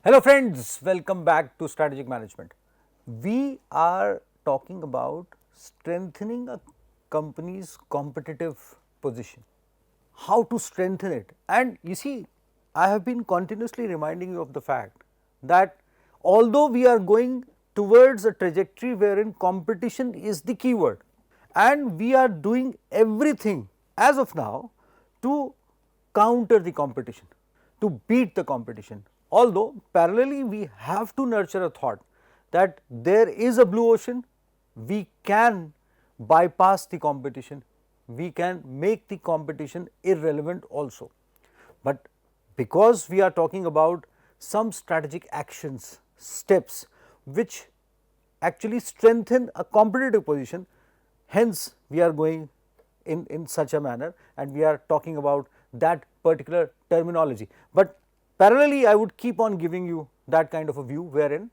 Hello friends, welcome back to Strategic Management. We are talking about strengthening a company's competitive position. How to strengthen it. And you see, I have been continuously reminding you of the fact that although we are going towards a trajectory wherein competition is the keyword, and we are doing everything as of now to counter the competition, to beat the competition. Although parallelly we have to nurture a thought that there is a blue ocean, we can bypass the competition, we can make the competition irrelevant also. But because we are talking about some strategic actions, steps which actually strengthen a competitive position, hence we are going in such a manner and we are talking about that particular terminology. But parallelly I would keep on giving you that kind of a view wherein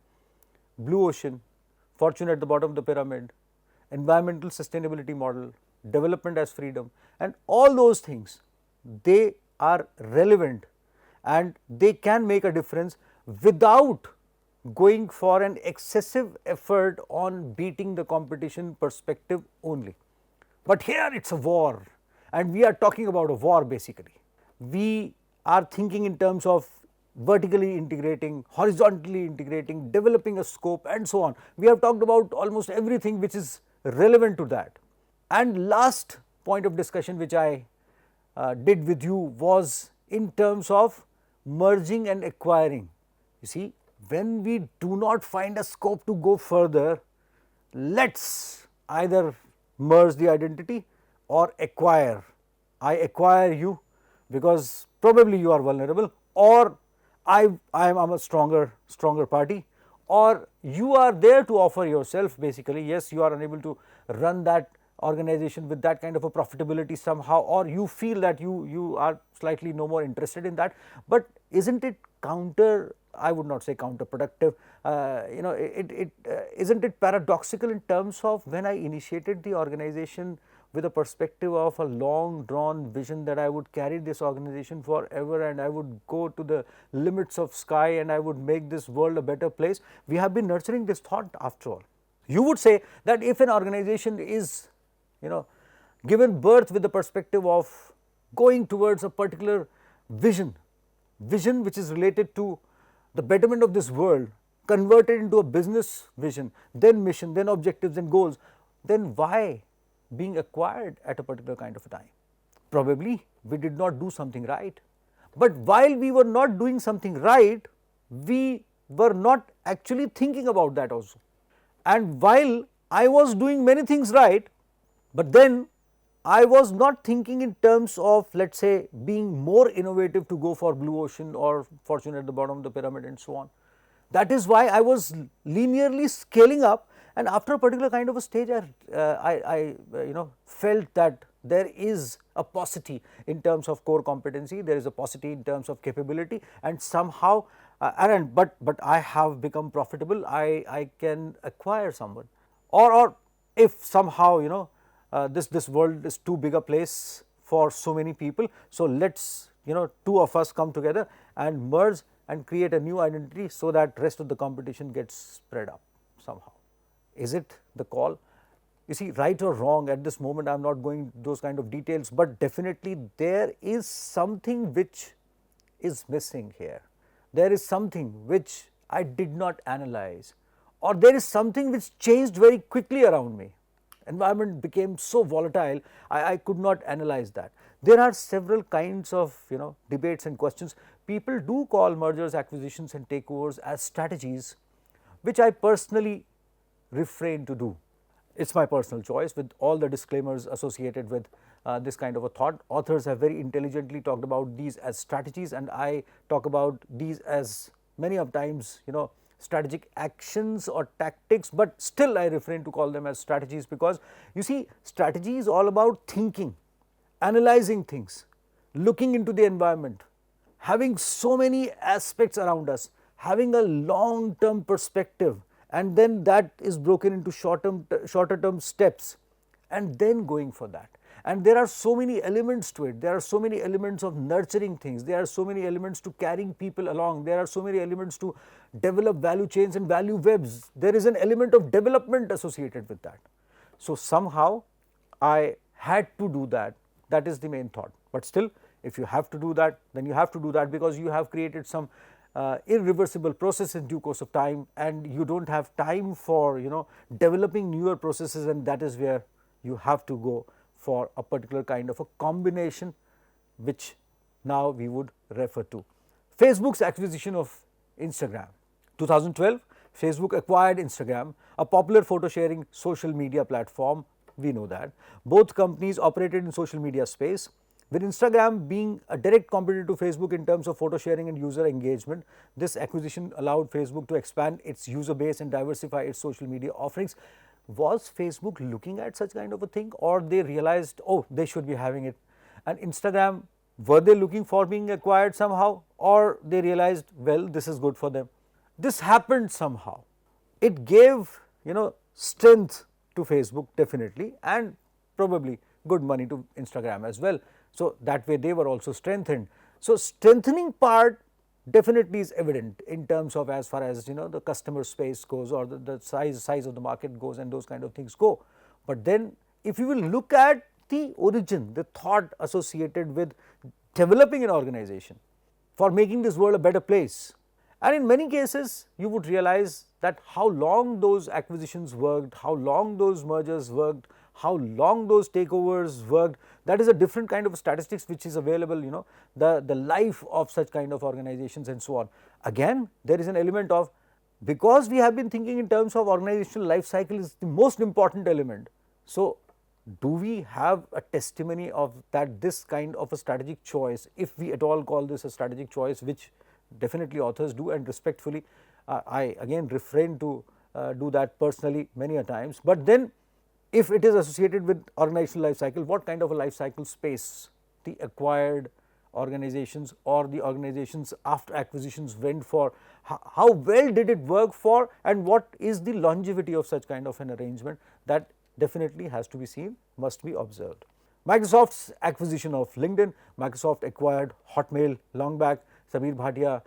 blue ocean, fortune at the bottom of the pyramid, environmental sustainability model, development as freedom, and all those things, they are relevant and they can make a difference without going for an excessive effort on beating the competition perspective only. But here it is a war and we are talking about a war basically. We are thinking in terms of vertically integrating, horizontally integrating, developing a scope and so on. We have talked about almost everything which is relevant to that. And last point of discussion which I did with you was in terms of merging and acquiring. You see, when we do not find a scope to go further, let's either merge the identity or acquire. I acquire you because probably you are vulnerable, or I am a stronger party, or you are there to offer yourself basically. Yes, you are unable to run that organization with that kind of a profitability somehow, or you feel that you are slightly no more interested in that. But isn't it counter, I would not say counterproductive, isn't it paradoxical in terms of when I initiated the organization with a perspective of a long drawn vision that I would carry this organization forever and I would go to the limits of sky and I would make this world a better place. We have been nurturing this thought after all. You would say that if an organization is given birth with the perspective of going towards a particular vision which is related to the betterment of this world, converted into a business vision, then mission, then objectives and goals, then why being acquired at a particular kind of a time? Probably we did not do something right. But while we were not doing something right, we were not actually thinking about that also. And while I was doing many things right, but then I was not thinking in terms of, let us say, being more innovative to go for blue ocean or fortune at the bottom of the pyramid and so on. That is why I was linearly scaling up, and after a particular kind of a stage I felt that there is a paucity in terms of core competency, there is a paucity in terms of capability, and somehow but I have become profitable, I can acquire someone, or if somehow this world is too big a place for so many people, so let's two of us come together and merge and create a new identity so that rest of the competition gets spread up somehow. Is it the call? You see, right or wrong, at this moment I am not going those kind of details, but definitely there is something which is missing here. There is something which I did not analyze, or there is something which changed very quickly around me. Environment became so volatile, I could not analyze that. There are several kinds of debates and questions. People do call mergers, acquisitions and takeovers as strategies, which I personally refrain to do. It is my personal choice with all the disclaimers associated with this kind of a thought. Authors have very intelligently talked about these as strategies, and I talk about these as many of times strategic actions or tactics, but still I refrain to call them as strategies, because you see, strategy is all about thinking, analyzing things, looking into the environment, having so many aspects around us, having a long term perspective, and then that is broken into shorter term steps and then going for that. And there are so many elements to it. There are so many elements of nurturing things. There are so many elements to carrying people along. There are so many elements to develop value chains and value webs. There is an element of development associated with that. So somehow I had to do that. That is the main thought. But still, if you have to do that, then you have to do that, because you have created some irreversible process in due course of time, and you don't have time for developing newer processes, and that is where you have to go for a particular kind of a combination, which now we would refer to. Facebook's acquisition of Instagram. 2012, Facebook acquired Instagram, a popular photo sharing social media platform. We know that both companies operated in social media space, with Instagram being a direct competitor to Facebook in terms of photo sharing and user engagement. This acquisition allowed Facebook to expand its user base and diversify its social media offerings. Was Facebook looking at such kind of a thing, or they realized, oh, they should be having it? And Instagram, were they looking for being acquired somehow, or they realized, well, this is good for them? This happened somehow. It gave strength to Facebook definitely, and probably good money to Instagram as well. So that way they were also strengthened. So strengthening part definitely is evident in terms of as far as the customer space goes, or the size of the market goes, and those kind of things go. But then if you will look at the origin, the thought associated with developing an organization for making this world a better place, and in many cases you would realize that how long those acquisitions worked, how long those mergers worked, how long those takeovers worked, that is a different kind of statistics which is available, the life of such kind of organizations and so on. Again, there is an element of, because we have been thinking in terms of organizational life cycle is the most important element. So do we have a testimony of that, this kind of a strategic choice, if we at all call this a strategic choice, which definitely authors do, and respectfully I again refrain to do that personally many a times. But then if it is associated with organizational life cycle, what kind of a life cycle space the acquired organizations or the organizations after acquisitions went for, how well did it work for, and what is the longevity of such kind of an arrangement, that definitely has to be seen, must be observed. Microsoft's acquisition of LinkedIn. Microsoft acquired Hotmail long back. Samir Bhatia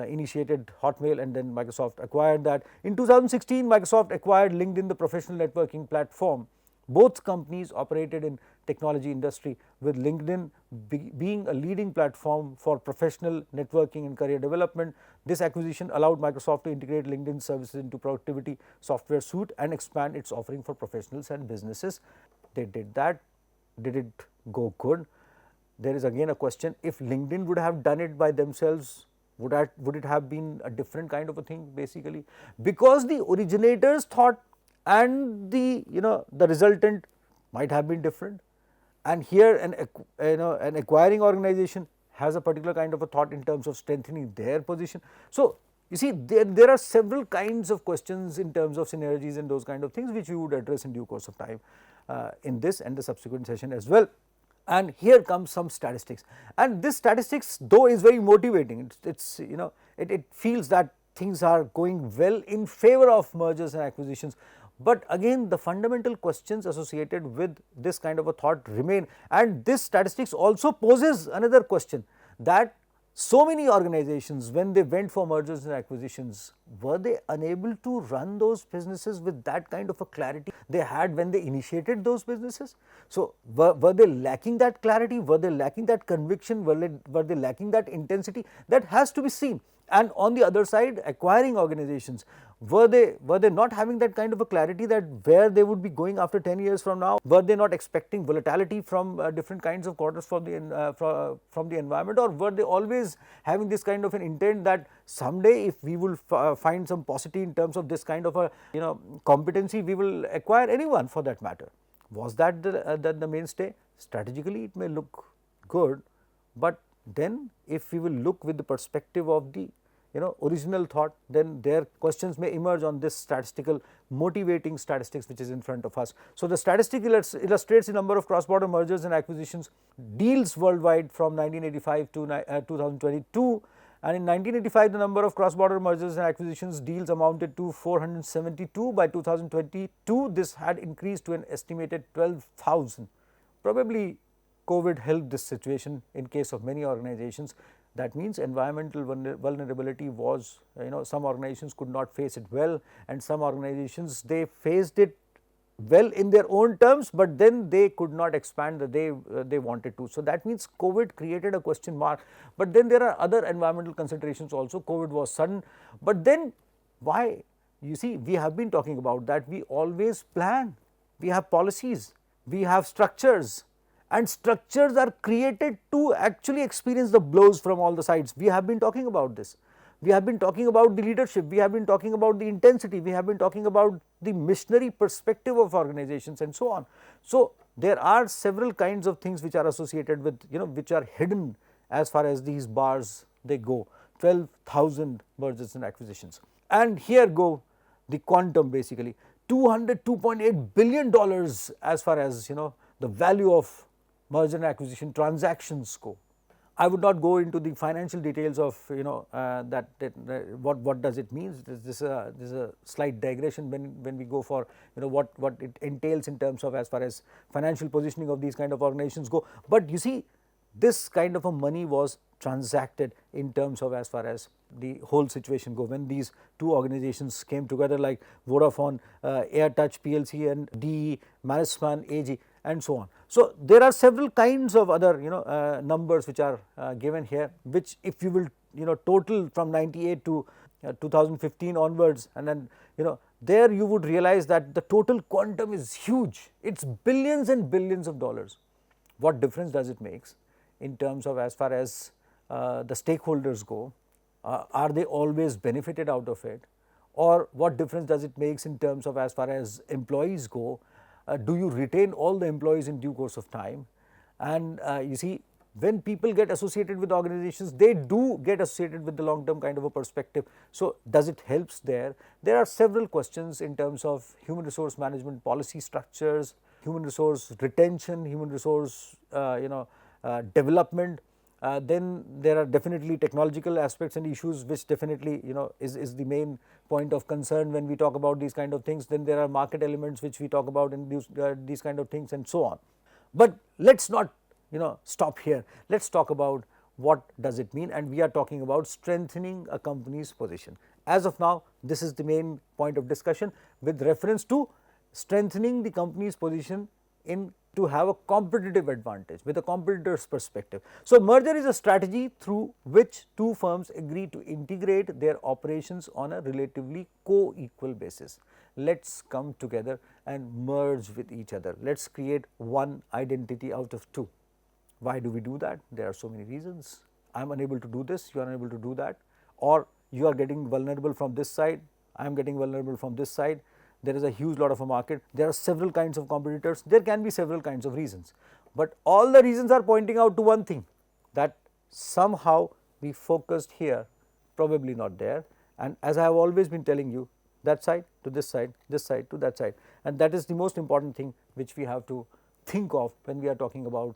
initiated Hotmail, and then Microsoft acquired that. In 2016, Microsoft acquired LinkedIn, the professional networking platform. Both companies operated in technology industry, with LinkedIn being a leading platform for professional networking and career development. This acquisition allowed Microsoft to integrate LinkedIn services into productivity software suite and expand its offering for professionals and businesses. They did that. Did it go good? There is again a question, if LinkedIn would have done it by themselves, would it have been a different kind of a thing basically? Because the originators thought and the resultant might have been different, and here an acquiring organization has a particular kind of a thought in terms of strengthening their position. So you see, there are several kinds of questions in terms of synergies and those kind of things, which we would address in due course of time in this and the subsequent session as well. And here comes some statistics, and this statistics though is very motivating. It feels that things are going well in favor of mergers and acquisitions. But again, the fundamental questions associated with this kind of a thought remain, and this statistics also poses another question, that so many organizations, when they went for mergers and acquisitions, were they unable to run those businesses with that kind of a clarity they had when they initiated those businesses? So were they lacking that clarity? Were they lacking that conviction? Were they lacking that intensity? That has to be seen. And on the other side, acquiring organizations, were they not having that kind of a clarity that where they would be going after 10 years from now? Were they not expecting volatility from different kinds of quarters from the environment, or were they always having this kind of an intent that someday if we will find some paucity in terms of this kind of a competency, we will acquire anyone for that matter? Was that the mainstay? Strategically it may look good, but then if we will look with the perspective of the original thought, then their questions may emerge on this statistical motivating statistics which is in front of us. So the statistic illustrates the number of cross-border mergers and acquisitions deals worldwide from 1985 to 2022, and in 1985 the number of cross-border mergers and acquisitions deals amounted to 472. By 2022 this had increased to an estimated 12,000. Probably COVID helped this situation in case of many organizations. That means environmental vulnerability was, some organizations could not face it well, and some organizations they faced it well in their own terms, but then they could not expand that they wanted to. So, that means COVID created a question mark, but then there are other environmental considerations also. COVID was sudden, but then why? You see, we have been talking about that. We always plan, we have policies, we have structures, and structures are created to actually experience the blows from all the sides. We have been talking about this. We have been talking about the leadership, we have been talking about the intensity, we have been talking about the missionary perspective of organizations and so on. So, there are several kinds of things which are associated with, which are hidden as far as these bars they go, 12,000 mergers and acquisitions. And here go the quantum, basically $202.8 billion as far as the value of merger and acquisition transactions go. I would not go into the financial details of what does it mean. This is a slight digression when we go for what it entails in terms of as far as financial positioning of these kind of organizations go. But you see, this kind of a money was transacted in terms of as far as the whole situation go, when these two organizations came together like Vodafone, AirTouch PLC and DE, Marisman AG and so on. So, there are several kinds of other numbers which are given here, which if you will total from 98 to 2015 onwards, and then there you would realize that the total quantum is huge. It is billions and billions of dollars. What difference does it make in terms of as far as the stakeholders go? Are they always benefited out of it, or what difference does it make in terms of as far as employees go? Do you retain all the employees in due course of time? And you see, when people get associated with organizations, they do get associated with the long term kind of a perspective. So, does it helps there? There are several questions in terms of human resource management policy structures, human resource retention, human resource development. Then there are definitely technological aspects and issues, which definitely is the main point of concern when we talk about these kind of things. Then there are market elements which we talk about in these kind of things and so on. But let us not stop here. Let us talk about what does it mean, and we are talking about strengthening a company's position. As of now, this is the main point of discussion with reference to strengthening the company's position in to have a competitive advantage with a competitor's perspective. So, merger is a strategy through which two firms agree to integrate their operations on a relatively co-equal basis. Let us come together and merge with each other. Let us create one identity out of two. Why do we do that? There are so many reasons. I am unable to do this, you are unable to do that, or you are getting vulnerable from this side, I am getting vulnerable from this side. There is a huge lot of a market, there are several kinds of competitors, there can be several kinds of reasons, but all the reasons are pointing out to one thing, that somehow we focused here, probably not there, and as I have always been telling you, that side to this side to that side, and that is the most important thing which we have to think of when we are talking about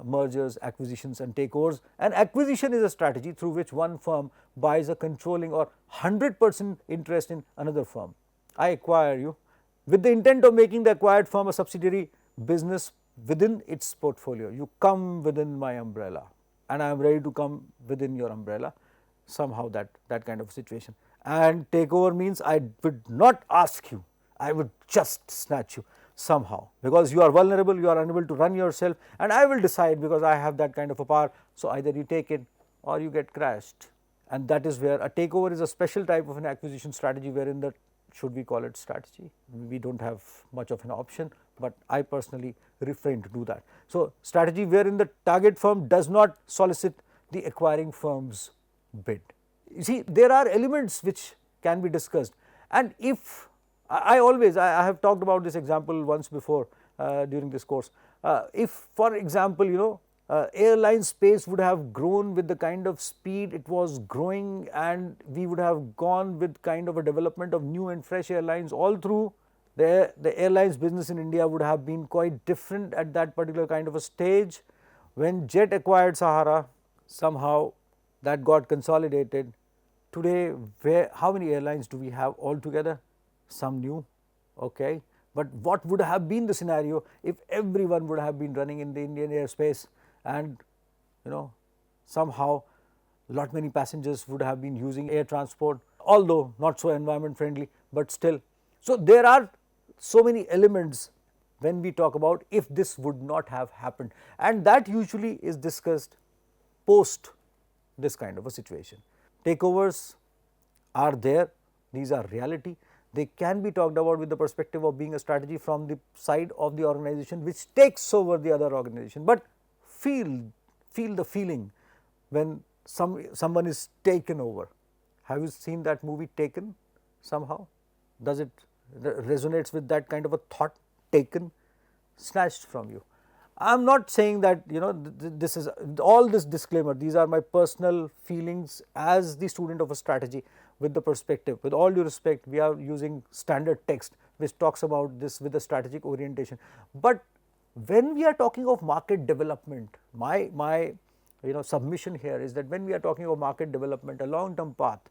mergers, acquisitions and takeovers. An acquisition is a strategy through which one firm buys a controlling or 100% interest in another firm. I acquire you with the intent of making the acquired firm a subsidiary business within its portfolio. You come within my umbrella and I am ready to come within your umbrella, somehow that kind of situation. And takeover means I would not ask you, I would just snatch you somehow, because you are vulnerable, you are unable to run yourself, and I will decide because I have that kind of a power. So, either you take it or you get crashed, and that is where a takeover is a special type of an acquisition strategy, wherein the should we call it strategy? We do not have much of an option, but I personally refrain to do that. So, strategy wherein the target firm does not solicit the acquiring firm's bid. You see, there are elements which can be discussed, and if I have talked about this example once before during this course. If for example, airline space would have grown with the kind of speed it was growing, and we would have gone with kind of a development of new and fresh airlines all through, the airlines business in India would have been quite different at that particular kind of a stage. When Jet acquired Sahara, somehow that got consolidated. Today, how many airlines do we have altogether? Some new, okay, But what would have been the scenario if everyone would have been running in the Indian airspace, and somehow lot many passengers would have been using air transport, although not so environment friendly, but still. So there are so many elements when we talk about if this would not have happened, and that usually is discussed post this kind of a situation. Takeovers are there, these are reality. They can be talked about with the perspective of being a strategy from the side of the organization which takes over the other organization, but feel the feeling when someone is taken over. Have you seen that movie Taken? Somehow does it resonates with that kind of a thought? Taken, snatched from you. I am not saying that this is all this disclaimer, these are my personal feelings as the student of a strategy with the perspective. With all due respect, we are using standard text which talks about this with a strategic orientation. But when we are talking of market development, my submission here is that when we are talking of market development, a long term path,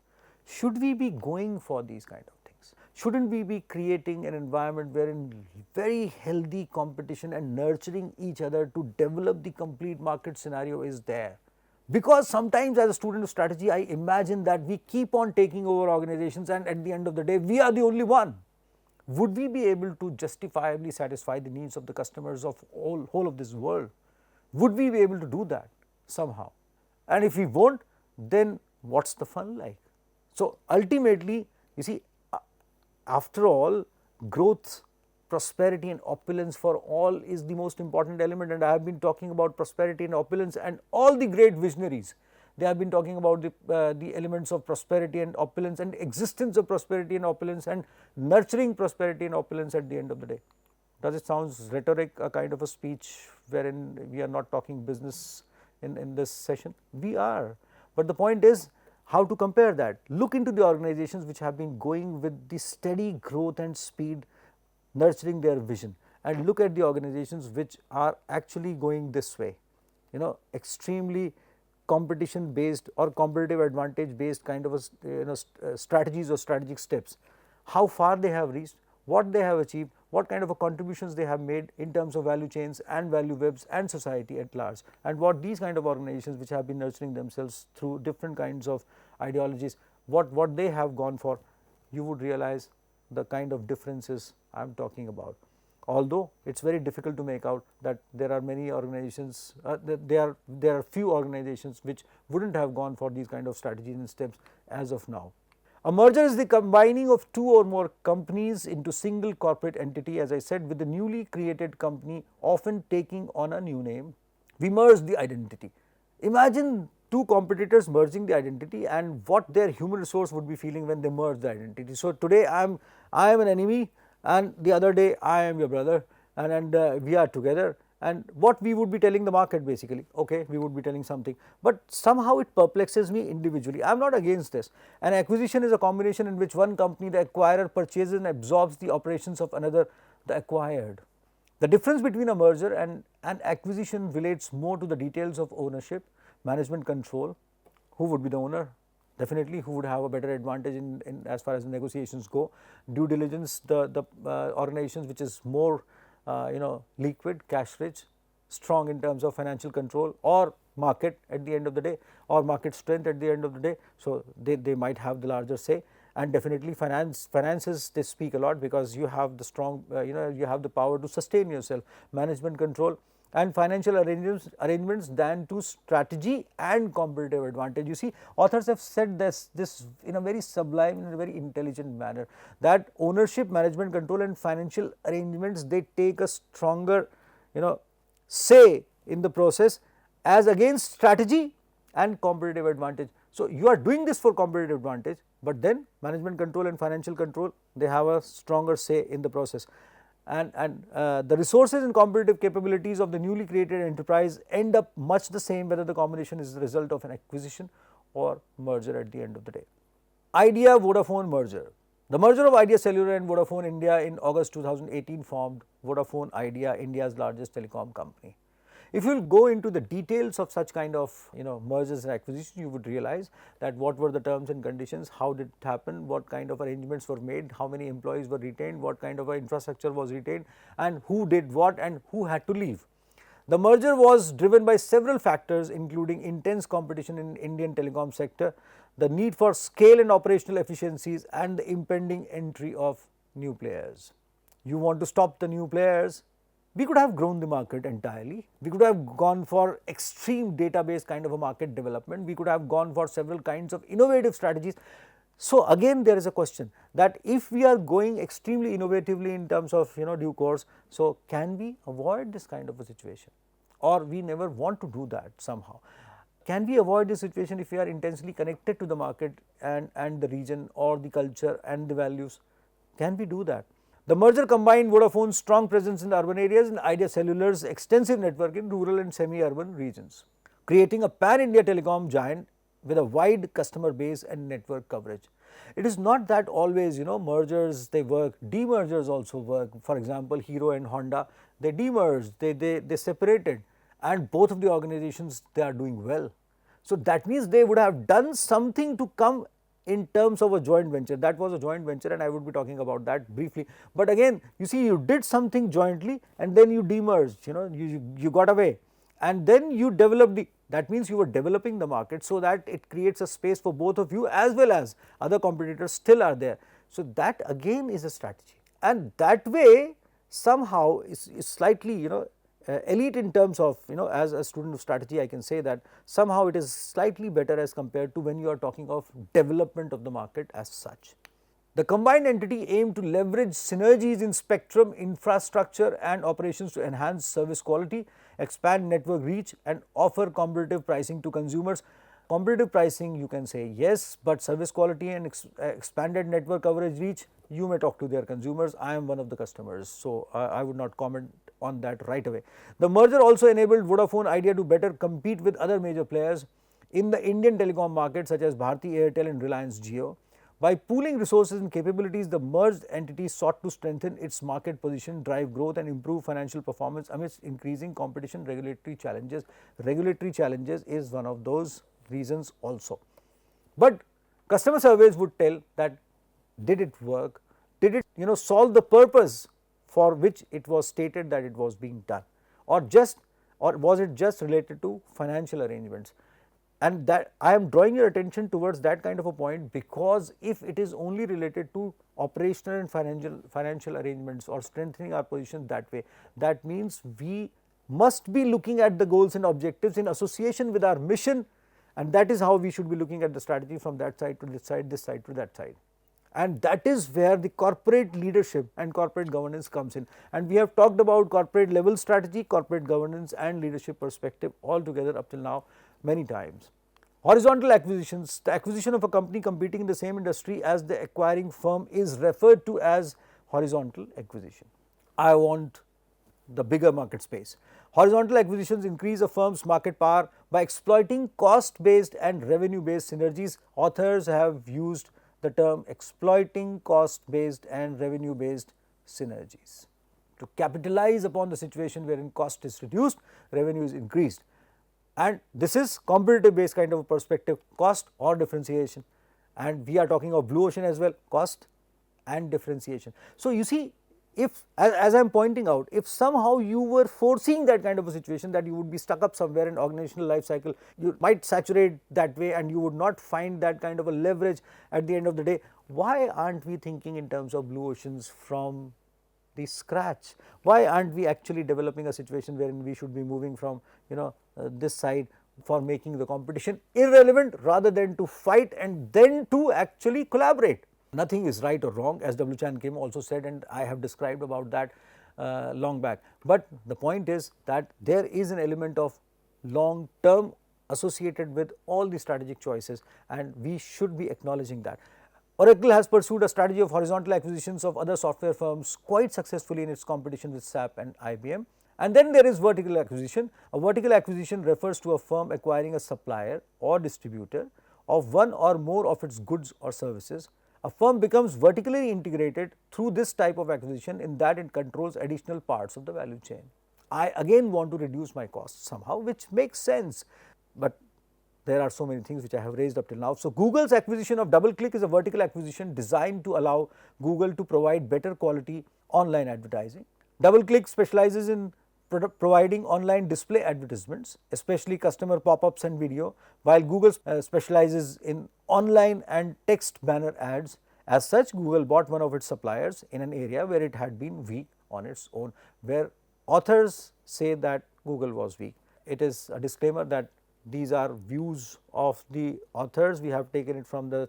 should we be going for these kind of things? Shouldn't we be creating an environment wherein very healthy competition and nurturing each other to develop the complete market scenario is there? Because sometimes as a student of strategy, I imagine that we keep on taking over organizations and at the end of the day, we are the only one. Would we be able to justifiably satisfy the needs of the customers of whole of this world? Would we be able to do that somehow? And if we won't, then what's the fun like? So ultimately, you see, after all, growth, prosperity and opulence for all is the most important element, and I have been talking about prosperity and opulence, and all the great visionaries, they have been talking about the elements of prosperity and opulence and existence of prosperity and opulence and nurturing prosperity and opulence at the end of the day. Does it sound rhetoric, a kind of a speech wherein we are not talking business in this session? We are, but the point is how to compare that. Look into the organizations which have been going with the steady growth and speed, nurturing their vision, and look at the organizations which are actually going this way, extremely competition based or competitive advantage based kind of a strategies or strategic steps. How far they have reached, what they have achieved, what kind of a contributions they have made in terms of value chains and value webs and society at large, and what these kind of organizations which have been nurturing themselves through different kinds of ideologies, what they have gone for, you would realize the kind of differences I am talking about. Although it is very difficult to make out that there are many organizations, there are few organizations which would not have gone for these kind of strategies and steps as of now. A merger is the combining of two or more companies into single corporate entity, as I said, with the newly created company often taking on a new name. We merge the identity. Imagine two competitors merging the identity and what their human resource would be feeling when they merge the identity. So today I am an enemy, and the other day I am your brother, and we are together, and what we would be telling the market basically, okay, we would be telling something, but somehow it perplexes me individually. I am not against this. An acquisition is a combination in which one company, the acquirer, purchases and absorbs the operations of another, the acquired. The difference between a merger and an acquisition relates more to the details of ownership, management control. Who would be the owner? Definitely who would have a better advantage in as far as negotiations go. Due diligence, the organizations which is more liquid, cash rich, strong in terms of financial control or market at the end of the day, or market strength at the end of the day. So they might have the larger say, and definitely finances, they speak a lot because you have the strong you have the power to sustain yourself. Management control and financial arrangements than to strategy and competitive advantage. You see, authors have said this in a very sublime, in a very intelligent manner, that ownership, management control and financial arrangements, they take a stronger say in the process as against strategy and competitive advantage. So you are doing this for competitive advantage, but then management control and financial control, they have a stronger say in the process. And the resources and competitive capabilities of the newly created enterprise end up much the same whether the combination is the result of an acquisition or merger at the end of the day. Idea Vodafone merger. The merger of Idea Cellular and Vodafone India in August 2018 formed Vodafone Idea, India's largest telecom company. If you will go into the details of such kind of mergers and acquisitions, you would realize that what were the terms and conditions, how did it happen, what kind of arrangements were made, how many employees were retained, what kind of infrastructure was retained, and who did what and who had to leave. The merger was driven by several factors, including intense competition in Indian telecom sector, the need for scale and operational efficiencies, and the impending entry of new players. You want to stop the new players? We could have grown the market entirely. We could have gone for extreme database kind of a market development. We could have gone for several kinds of innovative strategies. So again, there is a question that if we are going extremely innovatively in terms of due course, so can we avoid this kind of a situation, or we never want to do that somehow? Can we avoid this situation if we are intensely connected to the market and the region or the culture and the values? Can we do that? The merger combined Vodafone's strong presence in the urban areas and Idea Cellular's extensive network in rural and semi-urban regions, creating a pan-India telecom giant with a wide customer base and network coverage. It is not that always mergers they work, demergers also work. For example, Hero and Honda, they demerged, they separated, and both of the organizations, they are doing well. So that means they would have done something to come in terms of a joint venture. That was a joint venture, and I would be talking about that briefly. But again, you see, you did something jointly and then you demerged, you got away, and then you developed that means you were developing the market so that it creates a space for both of you as well as other competitors still are there. So that again is a strategy, and that way somehow is slightly elite in terms of as a student of strategy, I can say that somehow it is slightly better as compared to when you are talking of development of the market as such. The combined entity aimed to leverage synergies in spectrum, infrastructure and operations to enhance service quality, expand network reach and offer competitive pricing to consumers. Competitive pricing, you can say yes, but service quality and expanded network coverage reach, you may talk to their consumers. I am one of the customers, so I would not comment on that right away. The merger also enabled Vodafone Idea to better compete with other major players in the Indian telecom market such as Bharti Airtel and Reliance Jio. By pooling resources and capabilities, the merged entity sought to strengthen its market position, drive growth and improve financial performance amidst increasing competition, regulatory challenges. Regulatory challenges is one of those reasons also. But customer surveys would tell that did it work, did it solve the purpose for which it was stated that it was being done, or was it just related to financial arrangements? And that I am drawing your attention towards that kind of a point, because if it is only related to operational and financial arrangements or strengthening our position that way, that means we must be looking at the goals and objectives in association with our mission, and that is how we should be looking at the strategy from that side to this side to that side. And that is where the corporate leadership and corporate governance comes in. And we have talked about corporate level strategy, corporate governance and leadership perspective all together up till now many times. Horizontal acquisitions, the acquisition of a company competing in the same industry as the acquiring firm is referred to as horizontal acquisition. I want the bigger market space. Horizontal acquisitions increase a firm's market power by exploiting cost based and revenue based synergies. Authors have used the term exploiting cost based and revenue based synergies to capitalize upon the situation wherein cost is reduced, revenue is increased. And this is competitive based kind of a perspective, cost or differentiation, and we are talking of blue ocean as well, cost and differentiation. So you see, if as I am pointing out, if somehow you were foreseeing that kind of a situation that you would be stuck up somewhere in organizational life cycle, you might saturate that way and you would not find that kind of a leverage at the end of the day. Why aren't we thinking in terms of blue oceans from the scratch? Why aren't we actually developing a situation wherein we should be moving from this side for making the competition irrelevant rather than to fight and then to actually collaborate? Nothing is right or wrong, as W. Chan Kim also said, and I have described about that long back. But the point is that there is an element of long term associated with all the strategic choices, and we should be acknowledging that. Oracle has pursued a strategy of horizontal acquisitions of other software firms quite successfully in its competition with SAP and IBM. And then there is vertical acquisition. A vertical acquisition refers to a firm acquiring a supplier or distributor of one or more of its goods or services. A firm becomes vertically integrated through this type of acquisition in that it controls additional parts of the value chain. I again want to reduce my costs somehow, which makes sense, but there are so many things which I have raised up till now. So, Google's acquisition of DoubleClick is a vertical acquisition designed to allow Google to provide better quality online advertising. DoubleClick specializes in providing online display advertisements, especially customer pop-ups and video, while Google specializes in online and text banner ads. As such, Google bought one of its suppliers in an area where it had been weak on its own, where authors say that Google was weak. It is a disclaimer that these are views of the authors, we have taken it from the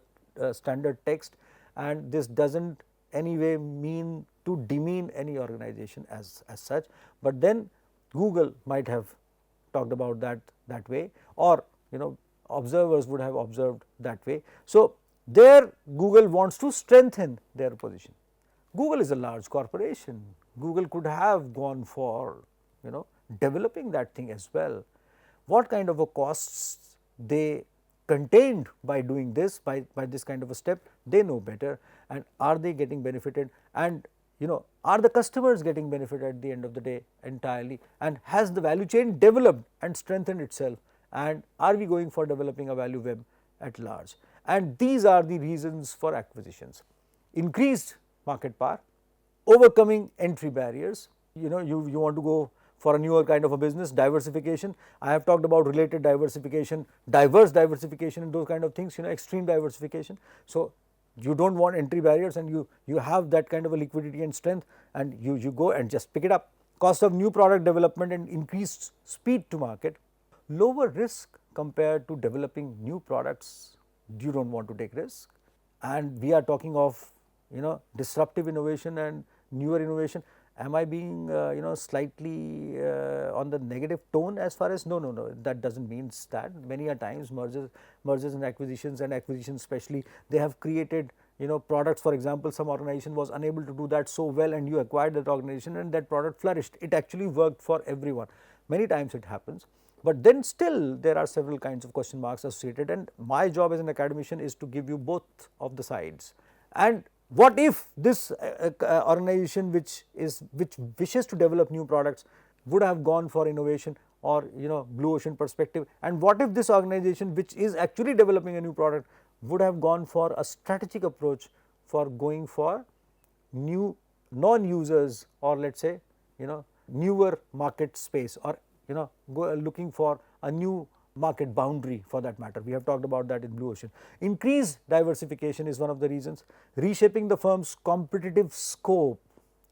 standard text, and this does not anyway mean to demean any organization as such, but then Google might have talked about that way, or observers would have observed that way. So, there Google wants to strengthen their position. Google is a large corporation, Google could have gone for developing that thing as well. What kind of a costs they contained by doing this, by this kind of a step, they know better, and are they getting benefited, and are the customers getting benefit at the end of the day entirely, and has the value chain developed and strengthened itself, and are we going for developing a value web at large. And these are the reasons for acquisitions: increased market power, overcoming entry barriers. You want to go for a newer kind of a business, diversification. I have talked about related diversification, diverse diversification and those kind of things, extreme diversification. So, you do not want entry barriers, and you have that kind of a liquidity and strength, and you go and just pick it up. Cost of new product development and increased speed to market, lower risk compared to developing new products. You do not want to take risk, and we are talking of disruptive innovation and newer innovation. Am I being slightly on the negative tone as far as? No, that does not mean that. Many a times mergers and acquisitions especially, they have created products. For example, some organization was unable to do that so well, and you acquired that organization and that product flourished. It actually worked for everyone. Many times it happens, but then still there are several kinds of question marks associated, and my job as an academician is to give you both of the sides. And what if this organization which wishes to develop new products would have gone for innovation or blue ocean perspective, and what if this organization which is actually developing a new product would have gone for a strategic approach for going for new non-users, or let us say newer market space, or looking for a new market boundary for that matter. We have talked about that in blue ocean. Increased diversification is one of the reasons. Reshaping the firm's competitive scope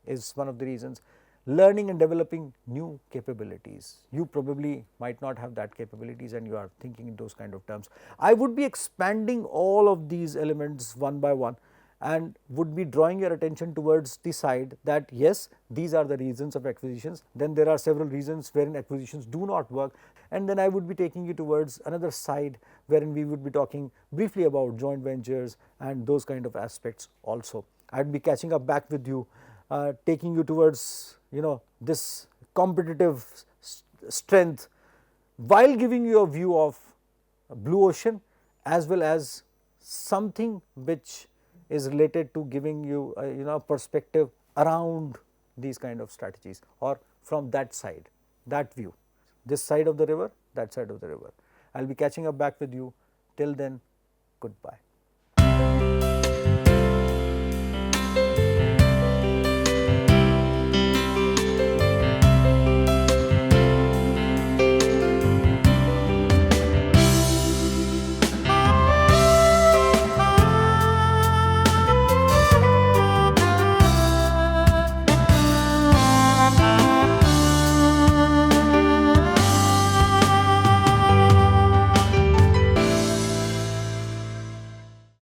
is one of the reasons. Learning and developing new capabilities. You probably might not have that capabilities, and you are thinking in those kind of terms. I would be expanding all of these elements one by one, and would be drawing your attention towards the side that yes, these are the reasons of acquisitions, then there are several reasons wherein acquisitions do not work, and then I would be taking you towards another side wherein we would be talking briefly about joint ventures and those kind of aspects also. I would be catching up back with you, taking you towards this competitive strength, while giving you a view of blue ocean as well as something which is related to giving you a perspective around these kind of strategies, or from that side, that view, this side of the river, that side of the river. I will be catching up back with you. Till then, goodbye.